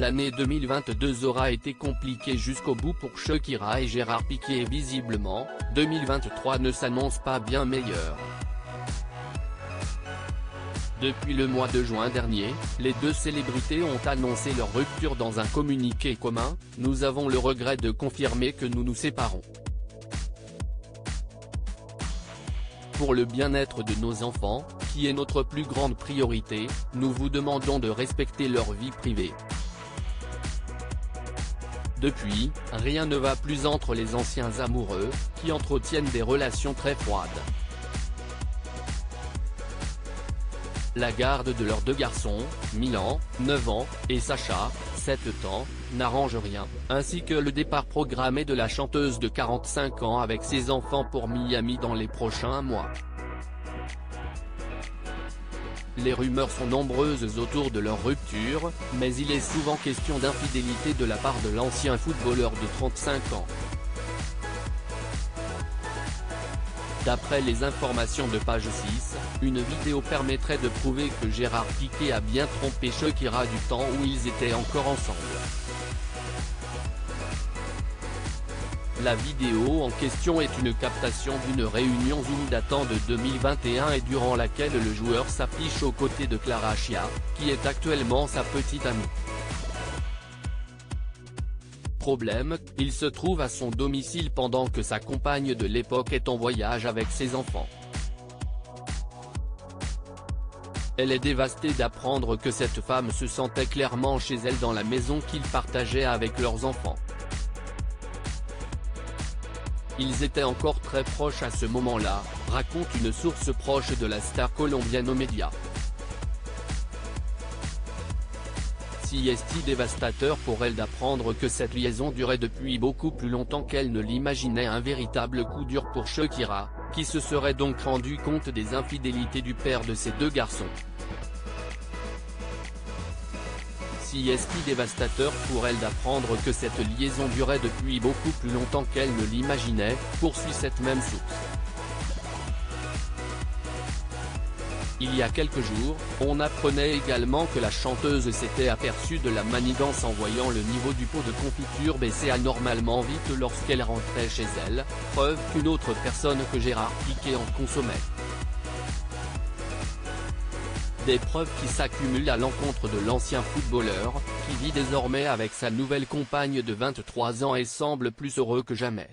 l'année 2022 aura été compliquée jusqu'au bout pour Shakira et Gérard Piqué et visiblement, 2023 ne s'annonce pas bien meilleur. Depuis le mois de juin dernier, les deux célébrités ont annoncé leur rupture dans un communiqué commun. Nous avons le regret de confirmer que nous nous séparons. Pour le bien-être de nos enfants, qui est notre plus grande priorité, nous vous demandons de respecter leur vie privée. Depuis, rien ne va plus entre les anciens amoureux, qui entretiennent des relations très froides. La garde de leurs deux garçons, Milan, 9 ans, et Sacha, 7 ans, n'arrange rien, ainsi que le départ programmé de la chanteuse de 45 ans avec ses enfants pour Miami dans les prochains mois. Les rumeurs sont nombreuses autour de leur rupture, mais il est souvent question d'infidélité de la part de l'ancien footballeur de 35 ans. D'après les informations de Page 6, une vidéo permettrait de prouver que Gérard Piqué a bien trompé Shakira du temps où ils étaient encore ensemble. La vidéo en question est une captation d'une réunion Zoom datant de 2021 et durant laquelle le joueur s'affiche aux côtés de Clara Chia, qui est actuellement sa petite amie. Problème, il se trouve à son domicile pendant que sa compagne de l'époque est en voyage avec ses enfants. Elle est dévastée d'apprendre que cette femme se sentait clairement chez elle dans la maison qu'ils partageaient avec leurs enfants. Ils étaient encore très proches à ce moment-là, raconte une source proche de la star colombienne aux médias. Si est dévastateur pour elle d'apprendre que cette liaison durait depuis beaucoup plus longtemps qu'elle ne l'imaginait, un véritable coup dur pour Shakira, qui se serait donc rendu compte des infidélités du père de ses deux garçons. Si est dévastateur pour elle d'apprendre que cette liaison durait depuis beaucoup plus longtemps qu'elle ne l'imaginait, poursuit cette même source. Il y a quelques jours, on apprenait également que la chanteuse s'était aperçue de la manigance en voyant le niveau du pot de confiture baisser anormalement vite lorsqu'elle rentrait chez elle, preuve qu'une autre personne que Gérard Piqué en consommait. Des preuves qui s'accumulent à l'encontre de l'ancien footballeur, qui vit désormais avec sa nouvelle compagne de 23 ans et semble plus heureux que jamais.